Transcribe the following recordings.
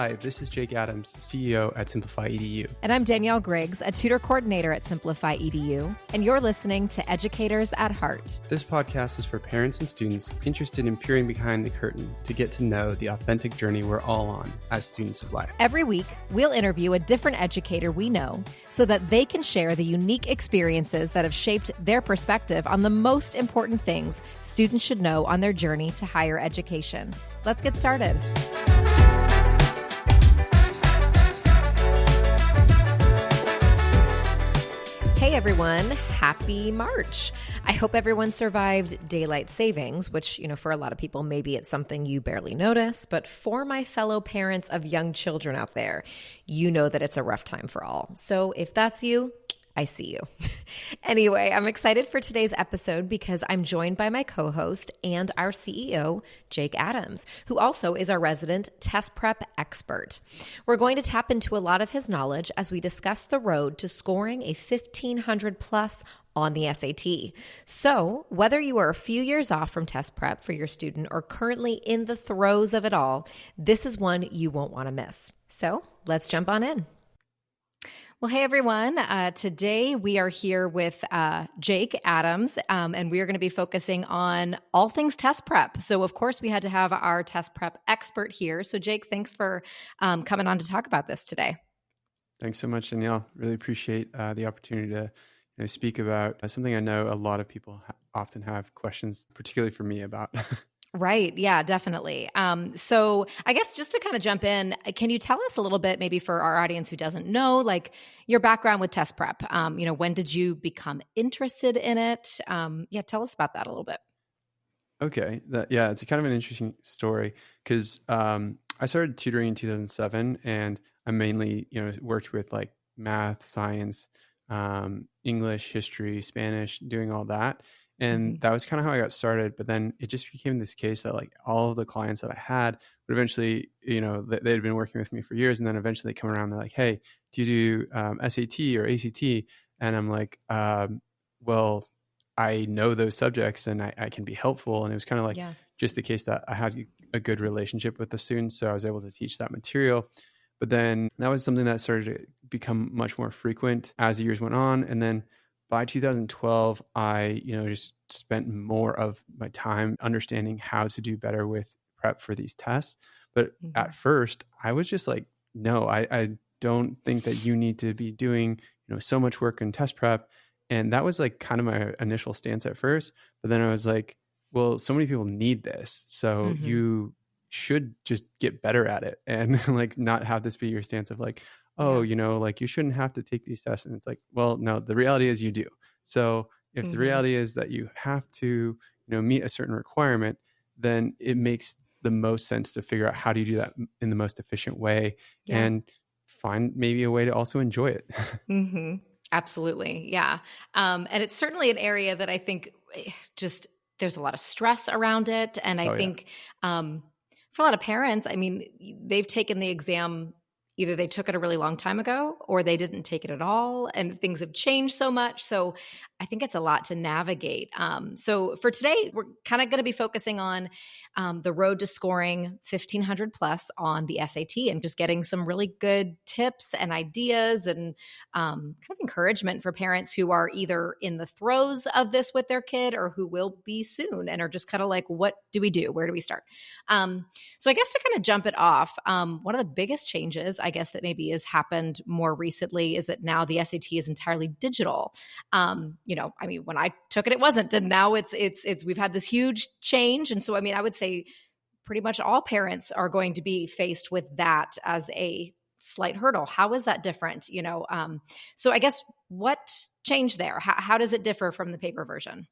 Hi, this is Jake Adams, CEO at Simplify EDU. And I'm Danielle Griggs, a tutor coordinator at Simplify EDU, and you're listening to Educators at Heart. This podcast is for parents and students interested in peering behind the curtain to get to know the authentic journey we're all on as students of life. Every week, we'll interview a different educator we know so that they can share the unique experiences that have shaped their perspective on the most important things students should know on their journey to higher education. Let's get started. Hey everyone, happy March. I hope everyone survived daylight savings, which, for a lot of people, maybe it's something you barely notice, but for my fellow parents of young children out there, you know that it's a rough time for all. So if that's you, I see you. Anyway, I'm excited for today's episode because I'm joined by my co-host and our CEO, Jake Adams, who also is our resident test prep expert. We're going to tap into a lot of his knowledge as we discuss the road to scoring a 1500 plus on the SAT. So whether you are a few years off from test prep for your student or currently in the throes of it all, this is one you won't want to miss. So let's jump on in. Well, hey, everyone. Today we are here with Jake Adams, and we are going to be focusing on all things test prep. So, of course, we had to have our test prep expert here. So, Jake, thanks for coming on to talk about this today. Thanks so much, Danielle. Really appreciate the opportunity to speak about something I know a lot of people often have questions, particularly for me, about. Right. Yeah, definitely. So I guess just to kind of jump in, can you tell us a little bit, maybe for our audience who doesn't know, like your background with test prep? When did you become interested in it? Tell us about that a little bit. Okay. It's kind of an interesting story because I started tutoring in 2007 and I mainly, worked with like math, science, English, history, Spanish, doing all that. And that was kind of how I got started. But then it just became this case that like all of the clients that I had would eventually, they had been working with me for years. And then eventually they come around and they're like, hey, do you do SAT or ACT? And I'm like, well, I know those subjects and I can be helpful. And it was kind of like just the case that I had a good relationship with the students. So I was able to teach that material. But then that was something that started to become much more frequent as the years went on. And then by 2012, I, just spent more of my time understanding how to do better with prep for these tests. But at first, I was just like, no, I don't think that you need to be doing, so much work in test prep. And that was like kind of my initial stance at first. But then I was like, well, so many people need this. So you should just get better at it and like not have this be your stance of like, oh, like you shouldn't have to take these tests. And it's like, well, no, the reality is you do. So if the reality is that you have to, meet a certain requirement, then it makes the most sense to figure out how do you do that in the most efficient way and find maybe a way to also enjoy it. Absolutely. Yeah. And it's certainly an area that I think just there's a lot of stress around it. And I think for a lot of parents, I mean, they've taken the exam. Either they took it a really long time ago or they didn't take it at all and things have changed so much. So I think it's a lot to navigate. So for today, we're kind of going to be focusing on the road to scoring 1500 plus on the SAT and just getting some really good tips and ideas and kind of encouragement for parents who are either in the throes of this with their kid or who will be soon and are just kind of like, what do we do? Where do we start? So I guess to kind of jump it off, one of the biggest changes, I guess, that maybe has happened more recently is that now the SAT is entirely digital. I mean, when I took it, it wasn't, and now it's we've had this huge change. And so, I mean, I would say pretty much all parents are going to be faced with that as a slight hurdle. How is that different? So I guess what changed there? How does it differ from the paper version?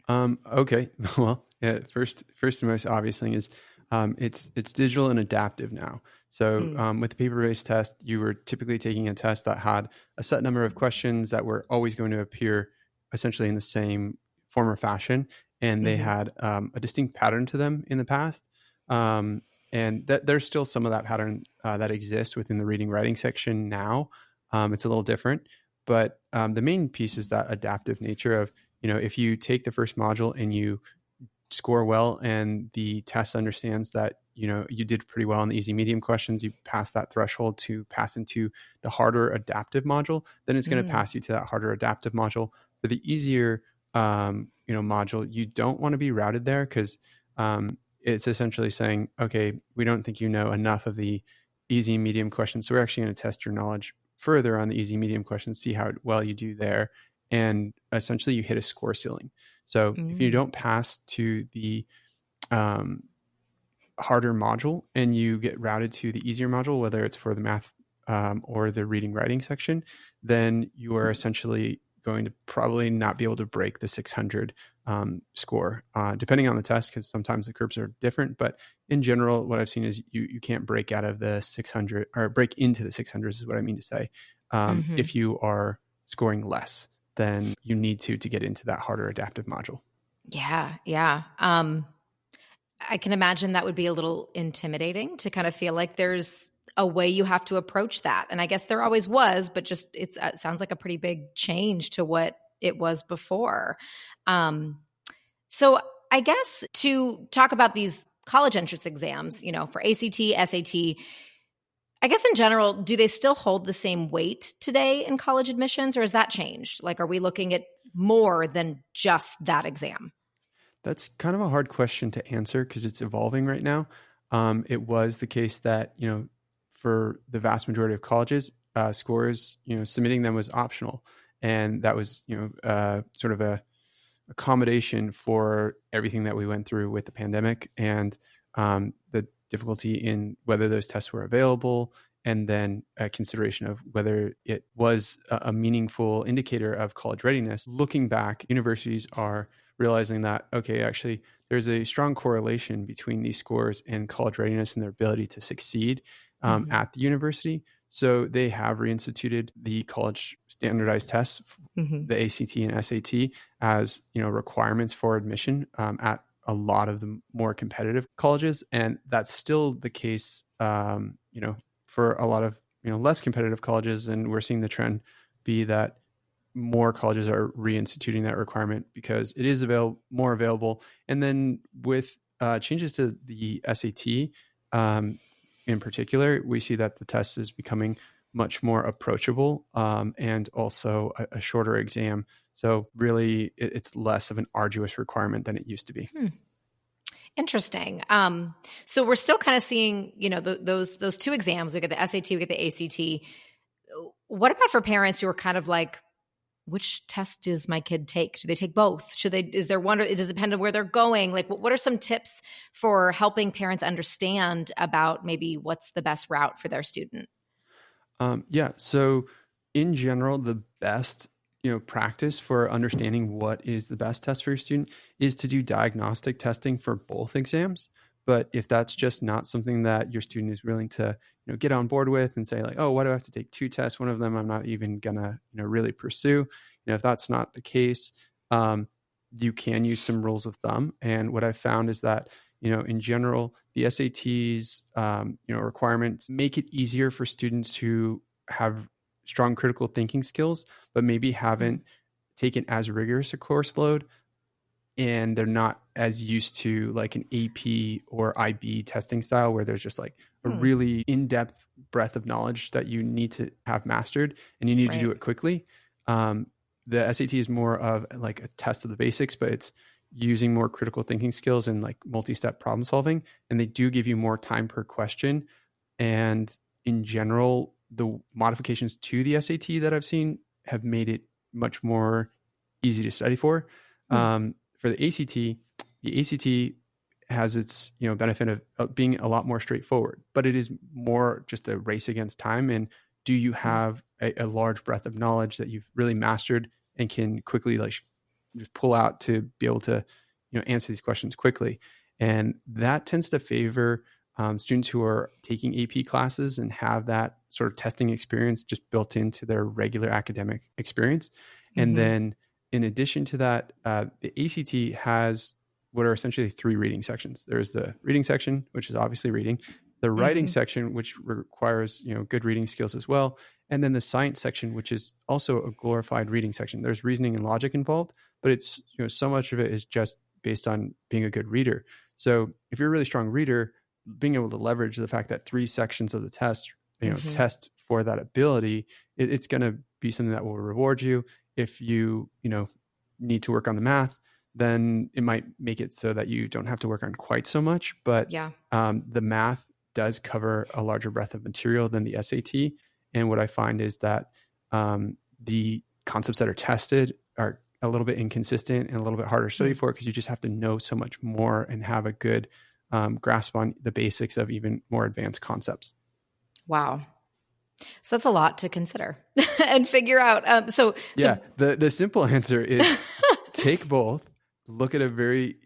Okay. Well, first and most obvious thing is it's digital and adaptive now. So with the paper-based test, you were typically taking a test that had a set number of questions that were always going to appear essentially in the same form or fashion. And they had a distinct pattern to them in the past. And that there's still some of that pattern that exists within the reading writing section now. It's a little different. But the main piece is that adaptive nature of, if you take the first module and you score well and the test understands that you did pretty well on the easy medium questions, you pass that threshold to pass into the harder adaptive module, then it's going to pass you to that harder adaptive module. For the easier module, you don't want to be routed there, because it's essentially saying, okay, we don't think you know enough of the easy medium questions, so we're actually going to test your knowledge further on the easy medium questions, see how well you do there, and essentially you hit a score ceiling. So if you don't pass to the harder module and you get routed to the easier module, whether it's for the math or the reading writing section, then you are essentially going to probably not be able to break the 600 score, depending on the test, because sometimes the curves are different. But in general, what I've seen is you can't break out of the 600, or break into the 600s is what I mean to say, if you are scoring less than you need to get into that harder adaptive module. Yeah. I can imagine that would be a little intimidating to kind of feel like there's a way you have to approach that. And I guess there always was, but just it sounds like a pretty big change to what it was before. So I guess to talk about these college entrance exams, for ACT, SAT, I guess in general, do they still hold the same weight today in college admissions, or has that changed? Like, are we looking at more than just that exam? That's kind of a hard question to answer because it's evolving right now. It was the case that, for the vast majority of colleges, scores, submitting them was optional. And that was, sort of a accommodation for everything that we went through with the pandemic, and the difficulty in whether those tests were available, and then a consideration of whether it was a meaningful indicator of college readiness. Looking back, universities are realizing that, okay, actually, there's a strong correlation between these scores and college readiness and their ability to succeed at the university. So they have reinstituted the college standardized tests, the ACT and SAT, as requirements for admission at a lot of the more competitive colleges, and that's still the case, for a lot of less competitive colleges. And we're seeing the trend be that more colleges are reinstituting that requirement because it is more available. And then with changes to the SAT, in particular, we see that the test is becoming much more approachable, and also a shorter exam. So really, it's less of an arduous requirement than it used to be. Interesting. So we're still kind of seeing, those two exams. We get the SAT, we get the ACT. What about for parents who are kind of like, which test does my kid take? Do they take both? Is there one, or does it depend on where they're going? Like, what are some tips for helping parents understand about maybe what's the best route for their student? So in general, the best practice for understanding what is the best test for your student is to do diagnostic testing for both exams. But if that's just not something that your student is willing to get on board with and say like, oh, why do I have to take two tests? One of them I'm not even gonna really pursue. If that's not the case, you can use some rules of thumb. And what I've found is that in general, the SATs requirements make it easier for students who have strong critical thinking skills, but maybe haven't taken as rigorous a course load, and they're not as used to like an AP or IB testing style where there's just like a really in-depth breadth of knowledge that you need to have mastered and you need to do it quickly. The SAT is more of like a test of the basics, but it's using more critical thinking skills and like multi-step problem solving. And they do give you more time per question. And in general, the modifications to the SAT that I've seen have made it much more easy to study for. For the ACT has its benefit of being a lot more straightforward, but it is more just a race against time. And do you have a large breadth of knowledge that you've really mastered and can quickly like just pull out to be able to answer these questions quickly? And that tends to favor students who are taking AP classes and have that sort of testing experience just built into their regular academic experience. And then in addition to that, the ACT has what are essentially three reading sections. There's the reading section, which is obviously reading, the writing section, which requires good reading skills as well, and then the science section, which is also a glorified reading section. There's reasoning and logic involved, but it's so much of it is just based on being a good reader. So if you're a really strong reader, being able to leverage the fact that 3 sections of the test, test for that ability, it's going to be something that will reward you. If you need to work on the math, then it might make it so that you don't have to work on quite so much. But the math does cover a larger breadth of material than the SAT. And what I find is that the concepts that are tested are a little bit inconsistent and a little bit harder to study for, because you just have to know so much more and have a good grasp on the basics of even more advanced concepts. Wow. So that's a lot to consider and figure out. The simple answer is take both, look at a very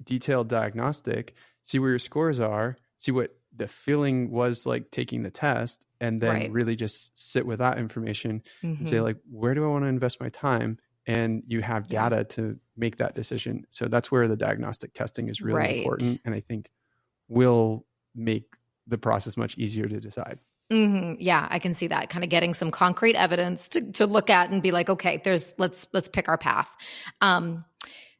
detailed diagnostic, see where your scores are, see what the feeling was like taking the test, and then really just sit with that information and say, like, where do I want to invest my time? And you have data to make that decision. So that's where the diagnostic testing is really important, and I think will make the process much easier to decide. Yeah, I can see that, kind of getting some concrete evidence to look at and be like, okay, let's pick our path.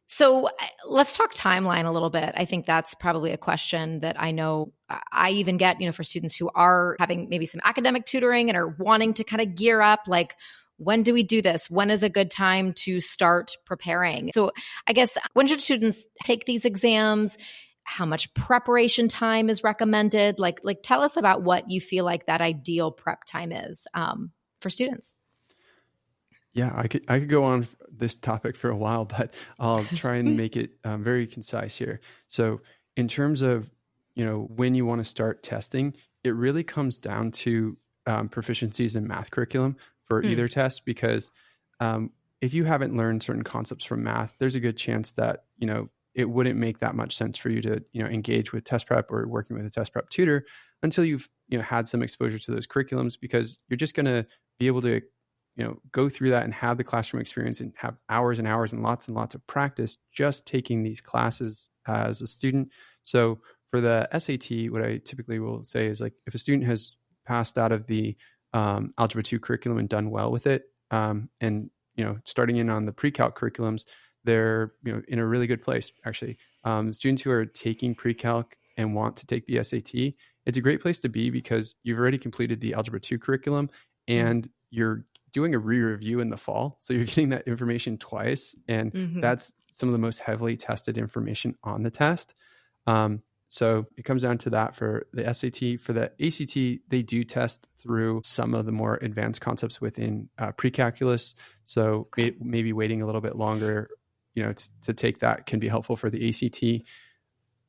So let's talk timeline a little bit. I think that's probably a question that I know I even get, for students who are having maybe some academic tutoring and are wanting to kind of gear up, like, when do we do this? When is a good time to start preparing? So I guess, when should students take these exams? How much preparation time is recommended? Like tell us about what you feel like that ideal prep time is for students. Yeah, I could go on this topic for a while, but I'll try and make it very concise here. So in terms of, when you want to start testing, it really comes down to proficiencies in math curriculum for either test, because if you haven't learned certain concepts from math, there's a good chance that, it wouldn't make that much sense for you to, engage with test prep or working with a test prep tutor until you've, had some exposure to those curriculums, because you're just going to be able to, go through that and have the classroom experience and have hours and hours and lots of practice just taking these classes as a student. So for the SAT, what I typically will say is, like, if a student has passed out of the Algebra 2 curriculum and done well with it, and, starting in on the pre-calc curriculums, they're in a really good place, actually. Students who are taking pre-calc and want to take the SAT, it's a great place to be, because you've already completed the Algebra 2 curriculum and you're doing a re-review in the fall. So you're getting that information twice, and that's some of the most heavily tested information on the test. So it comes down to that for the SAT. For the ACT, they do test through some of the more advanced concepts within pre-calculus. So maybe waiting a little bit longer, to take that can be helpful for the ACT.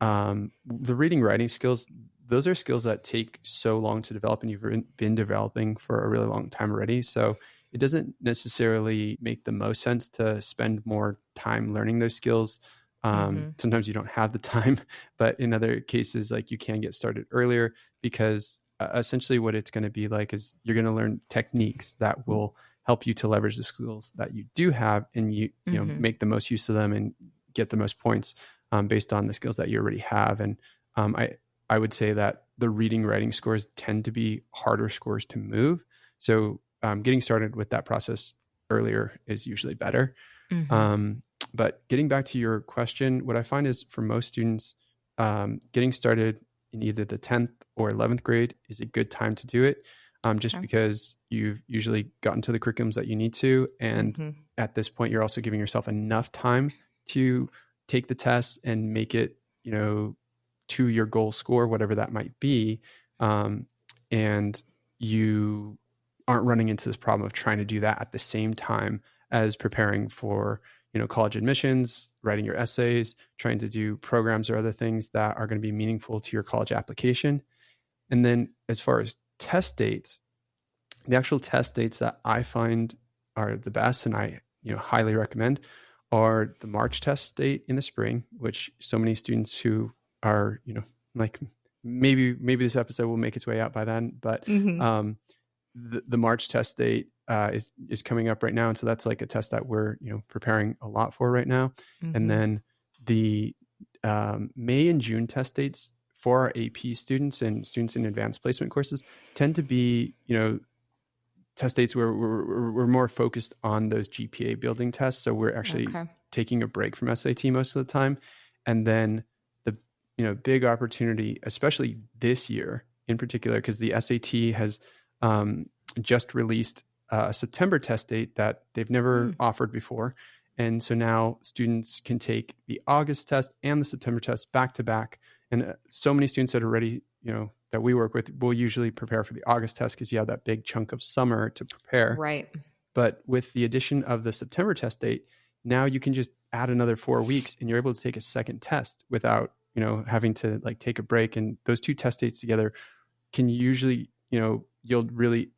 The reading writing skills, those are skills that take so long to develop, and you've been developing for a really long time already. So it doesn't necessarily make the most sense to spend more time learning those skills. Sometimes you don't have the time, but in other cases, like, you can get started earlier, because essentially what it's going to be like is you're going to learn techniques that will help you to leverage the skills that you do have, and you make the most use of them and get the most points based on the skills that you already have. And I would say that the reading writing scores tend to be harder scores to move. So getting started with that process earlier is usually better. But getting back to your question, what I find is, for most students, getting started in either the 10th or 11th grade is a good time to do it, because you've usually gotten to the curriculums that you need to. And at this point, you're also giving yourself enough time to take the test and make it, to your goal score, whatever that might be. And you aren't running into this problem of trying to do that at the same time as preparing for, college admissions, writing your essays, trying to do programs or other things that are going to be meaningful to your college application. And then as far as test dates, the actual test dates that I find are the best, and I, highly recommend, are the March test date in the spring, which so many students who are, like, maybe this episode will make its way out by then, but the March test date is coming up right now. And so that's like a test that we're, preparing a lot for right now. And then the May and June test dates for our AP students and students in advanced placement courses tend to be, test dates where we're more focused on those GPA building tests. So we're actually taking a break from SAT most of the time. And then the, big opportunity, especially this year in particular, because the SAT has just released a September test date that they've never offered before. And so now students can take the August test and the September test back to back. And so many students that are ready, that we work with will usually prepare for the August test because you have that big chunk of summer to prepare. Right. But with the addition of the September test date, now you can just add another 4 weeks and you're able to take a second test without, having to like take a break. And those two test dates together can usually, yield really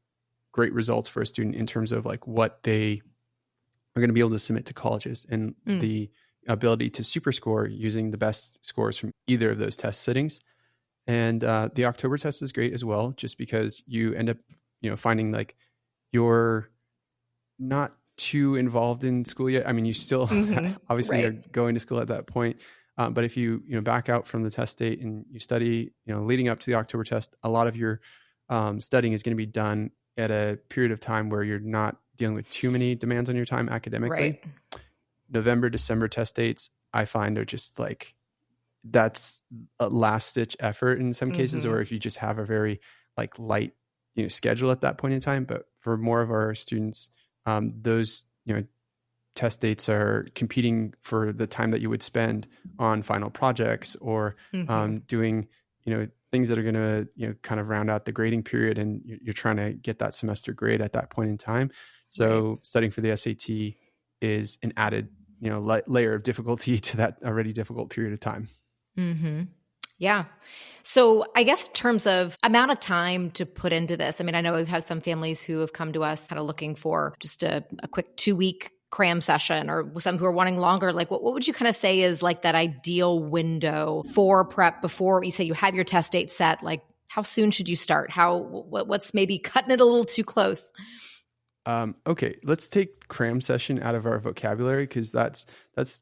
great results for a student in terms of like what they are going to be able to submit to colleges and the ability to super score using the best scores from either of those test sittings. And the October test is great as well, just because you end up, finding like you're not too involved in school yet. I mean, you still obviously are going to school at that point. But if you, back out from the test date and you study, leading up to the October test, a lot of your studying is going to be done at a period of time where you're not dealing with too many demands on your time academically. Right. November, December test dates, I find are just like, that's a last ditch effort in some cases, or if you just have a very like light, schedule at that point in time. But for more of our students, those, test dates are competing for the time that you would spend on final projects or doing, things that are going to, kind of round out the grading period. And you're trying to get that semester grade at that point in time. So studying for the SAT is an added, layer of difficulty to that already difficult period of time. Yeah. So I guess in terms of amount of time to put into this, I mean, I know we've had some families who have come to us kind of looking for just a quick 2-week cram session, or some who are wanting longer. Like what would you kind of say is like that ideal window for prep before you say you have your test date set? Like how soon should you start? What's maybe cutting it a little too close? Okay, let's take cram session out of our vocabulary because that's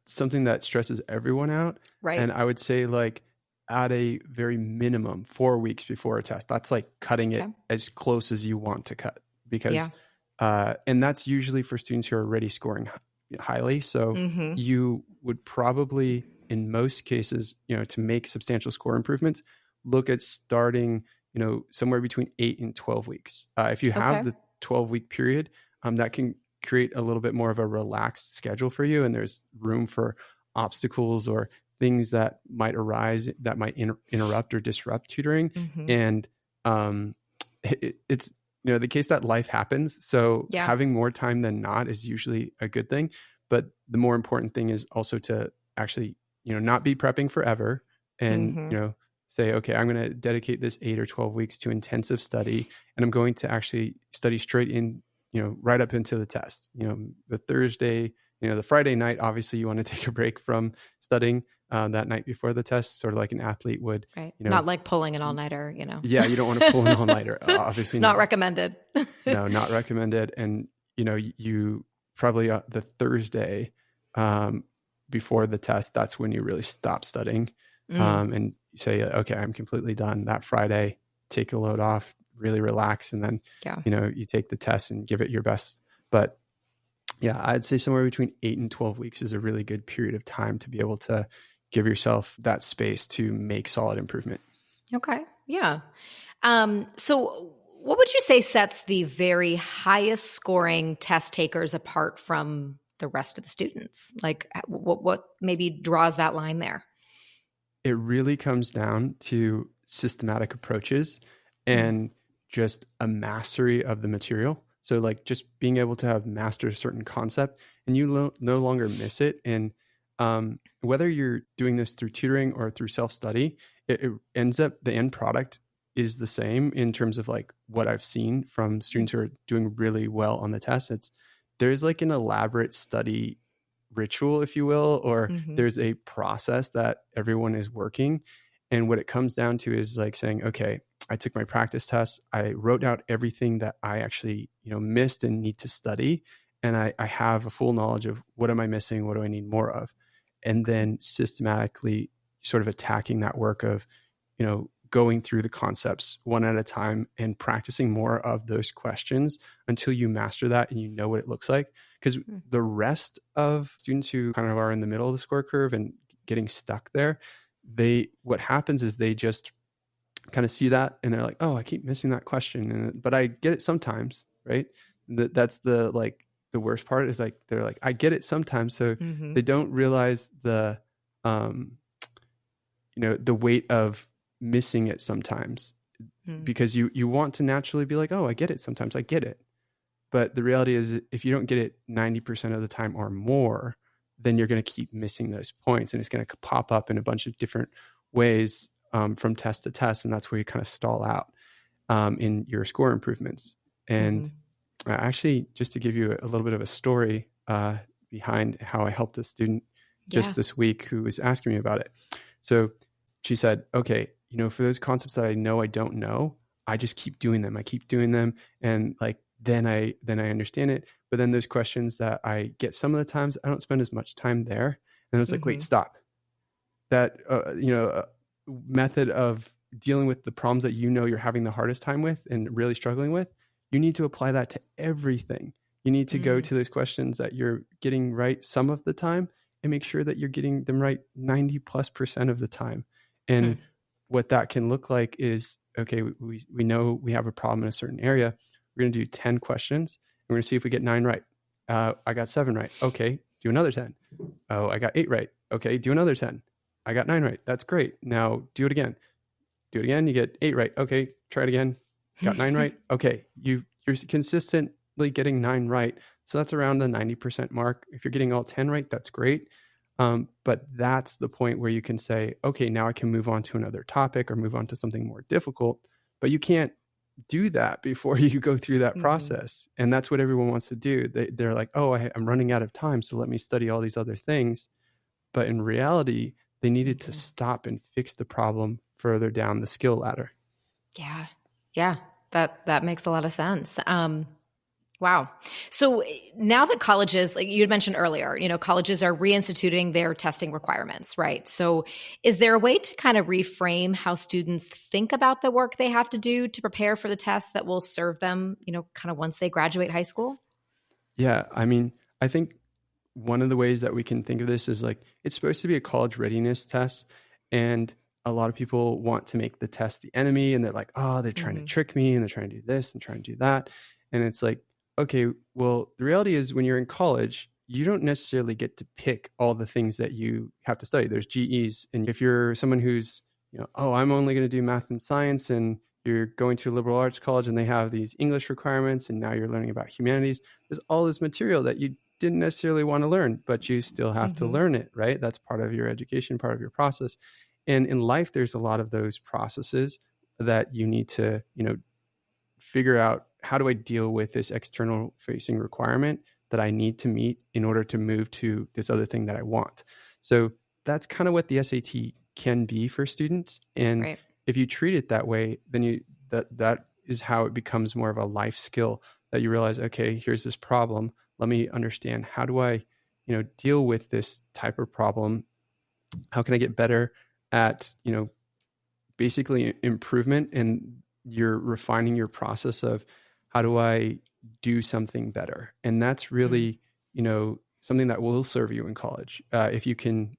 something that stresses everyone out. Right. And I would say like at a very minimum 4 weeks before a test. That's like cutting it as close as you want to cut because, and that's usually for students who are already scoring highly. So you would probably, in most cases, to make substantial score improvements, look at starting, somewhere between 8 and 12 weeks. If you have the 12-week period, that can create a little bit more of a relaxed schedule for you. And there's room for obstacles or things that might arise that might interrupt or disrupt tutoring. And it's, the case that life happens. So having more time than not is usually a good thing. But the more important thing is also to actually, not be prepping forever and, say, okay, I'm going to dedicate this 8 or 12 weeks to intensive study, and I'm going to actually study straight in, right up into the test. The Thursday, the Friday night, obviously you want to take a break from studying that night before the test, sort of like an athlete would. Right. Not like pulling an all-nighter, Yeah, you don't want to pull an all-nighter. Obviously, it's not recommended. No, not recommended. And, you probably the Thursday before the test, that's when you really stop studying. And you say, okay, I'm completely done. That Friday, take a load off, really relax. And then, you take the test and give it your best. But yeah, I'd say somewhere between 8 and 12 weeks is a really good period of time to be able to give yourself that space to make solid improvement. Okay. Yeah. So what would you say sets the very highest scoring test takers apart from the rest of the students? Like what maybe draws that line there? It really comes down to systematic approaches and just a mastery of the material. So like just being able to have mastered a certain concept and you no longer miss it. And whether you're doing this through tutoring or through self-study, it ends up, the end product is the same in terms of like what I've seen from students who are doing really well on the test. There's like an elaborate study ritual, if you will, or there's a process that everyone is working. And what it comes down to is like saying, okay, I took my practice test. I wrote out everything that I actually, missed and need to study. And I have a full knowledge of what am I missing? What do I need more of? And then systematically sort of attacking that work of, going through the concepts one at a time and practicing more of those questions until you master that and you know what it looks like. Because the rest of students who kind of are in the middle of the score curve and getting stuck there, what happens is they just kind of see that and they're like, oh, I keep missing that question, but I get it sometimes, right? That's the worst part is like they're like, I get it sometimes, so they don't realize the the weight of missing it sometimes, because you want to naturally be like, oh, I get it sometimes, I get it. But the reality is, if you don't get it 90% of the time or more, then you're going to keep missing those points, and it's going to pop up in a bunch of different ways from test to test, and that's where you kind of stall out in your score improvements. And actually, just to give you a little bit of a story behind how I helped a student just this week who was asking me about it. So she said, okay, for those concepts that I know I don't know, I just keep doing them. I keep doing them, and like then I understand it. But then there's questions that I get some of the times I don't spend as much time there. And I was like, wait, stop. That method of dealing with the problems that you're having the hardest time with and really struggling with, you need to apply that to everything. You need to go to those questions that you're getting right some of the time and make sure that you're getting them right 90+% of the time. And what that can look like is, okay, we know we have a problem in a certain area. We're going to do 10 questions. And we're going to see if we get 9 right. I got 7 right. Okay, do another 10. Oh, I got 8 right. Okay, do another 10. I got 9 right. That's great. Now do it again. Do it again. You get 8 right. Okay, try it again. Got 9 right. Okay, you're consistently getting 9 right. So that's around the 90% mark. If you're getting all 10 right, that's great. But that's the point where you can say, okay, now I can move on to another topic or move on to something more difficult. But you can't do that before you go through that process. And that's what everyone wants to do. They're like, oh, I'm running out of time, so let me study all these other things. But in reality, they needed to stop and fix the problem further down the skill ladder. Yeah. That makes a lot of sense. Wow. So now that colleges, like you had mentioned earlier, colleges are reinstituting their testing requirements, right? So is there a way to kind of reframe how students think about the work they have to do to prepare for the tests that will serve them, kind of once they graduate high school? Yeah. I mean, I think one of the ways that we can think of this is like, it's supposed to be a college readiness test. And a lot of people want to make the test the enemy, and they're like, oh, they're trying to trick me, and they're trying to do this and trying to do that. And it's like, okay, well, the reality is when you're in college, you don't necessarily get to pick all the things that you have to study. There's GEs. And if you're someone who's, oh, I'm only going to do math and science, and you're going to a liberal arts college and they have these English requirements, and now you're learning about humanities, there's all this material that you didn't necessarily want to learn, but you still have to learn it, right? That's part of your education, part of your process. And in life, there's a lot of those processes that you need to, figure out, how do I deal with this external facing requirement that I need to meet in order to move to this other thing that I want? So that's kind of what the SAT can be for students. And if you treat it that way, then that is how it becomes more of a life skill, that you realize, okay, here's this problem. Let me understand, how do I, deal with this type of problem? How can I get better at, basically improvement, and you're refining your process of how do I do something better? And that's really, something that will serve you in college. If you can,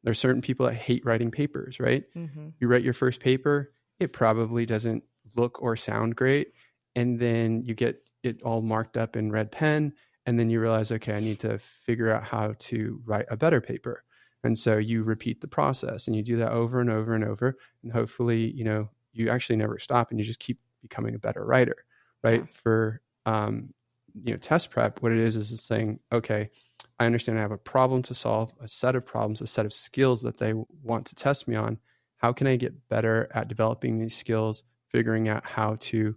there's certain people that hate writing papers, right? You write your first paper, it probably doesn't look or sound great. And then you get it all marked up in red pen. And then you realize, okay, I need to figure out how to write a better paper. And so you repeat the process, and you do that over and over and over. And hopefully, you actually never stop, and you just keep becoming a better writer, right? Yeah. For, test prep, what it is saying, okay, I understand I have a problem to solve, a set of problems, a set of skills that they want to test me on. How can I get better at developing these skills, figuring out how to,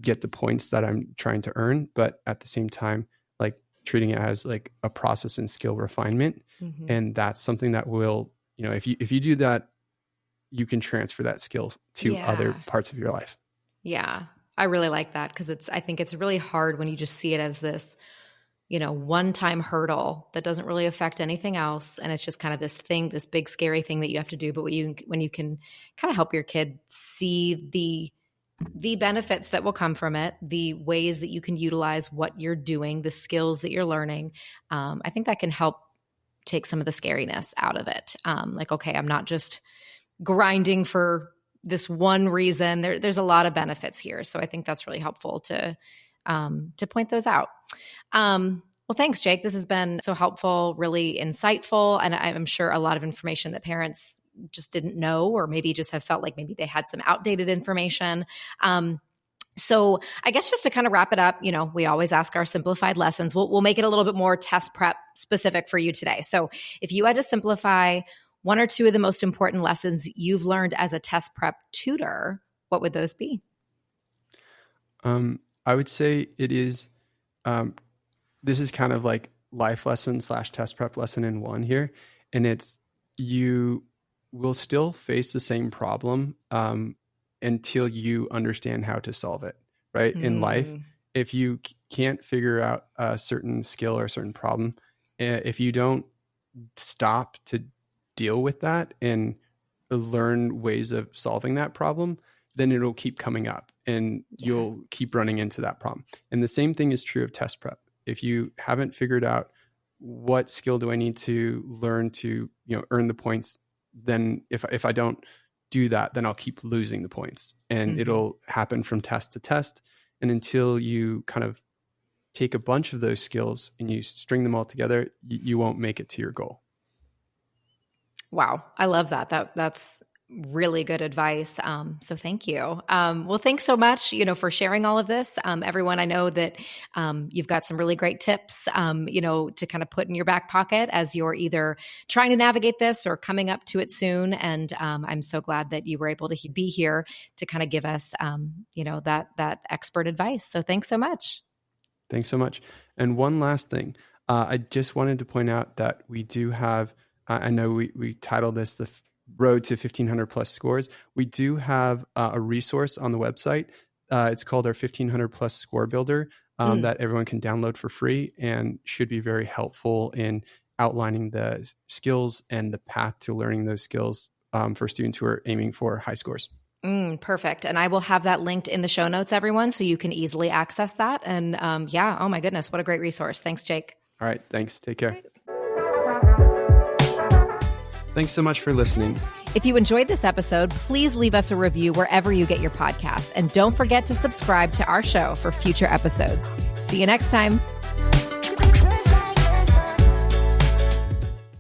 get the points that I'm trying to earn, but at the same time, like treating it as like a process and skill refinement. And that's something that will, if you do that, you can transfer that skill to other parts of your life. Yeah. I really like that, because I think it's really hard when you just see it as this one-time hurdle that doesn't really affect anything else. And it's just kind of this thing, this big scary thing that you have to do. But when you can kind of help your kid see the benefits that will come from it, the ways that you can utilize what you're doing, the skills that you're learning, I think that can help take some of the scariness out of it. Okay, I'm not just grinding for this one reason. There's a lot of benefits here. So I think that's really helpful to point those out. Well, thanks, Jake. This has been so helpful, really insightful. And I'm sure a lot of information that parents just didn't know, or maybe just have felt like maybe they had some outdated information. So I guess just to kind of wrap it up, we always ask our simplified lessons. We'll make it a little bit more test prep specific for you today. So if you had to simplify one or two of the most important lessons you've learned as a test prep tutor, what would those be? I would say it is, this is kind of like life lesson / test prep lesson in one here. And it's, you will still face the same problem until you understand how to solve it, right? In life, if you can't figure out a certain skill or a certain problem, if you don't stop to deal with that and learn ways of solving that problem, then it'll keep coming up and you'll keep running into that problem. And the same thing is true of test prep. If you haven't figured out what skill do I need to learn to, earn the points, then if I don't do that, then I'll keep losing the points, and it'll happen from test to test. And until you kind of take a bunch of those skills and you string them all together, you won't make it to your goal. Wow. I love that. That's really good advice. So thank you. Well, thanks so much, for sharing all of this. Everyone, I know that you've got some really great tips, to kind of put in your back pocket as you're either trying to navigate this or coming up to it soon. And I'm so glad that you were able to be here to kind of give us, that expert advice. So thanks so much. Thanks so much. And one last thing, I just wanted to point out that we do have, I know we titled this the Road to 1500 plus scores. We do have a resource on the website. It's called our 1500 plus score builder that everyone can download for free, and should be very helpful in outlining the skills and the path to learning those skills for students who are aiming for high scores. Perfect. And I will have that linked in the show notes, everyone, so you can easily access that. And oh my goodness, what a great resource. Thanks, Jake. All right. Thanks. Take care. Thanks so much for listening. If you enjoyed this episode, please leave us a review wherever you get your podcasts. And don't forget to subscribe to our show for future episodes. See you next time.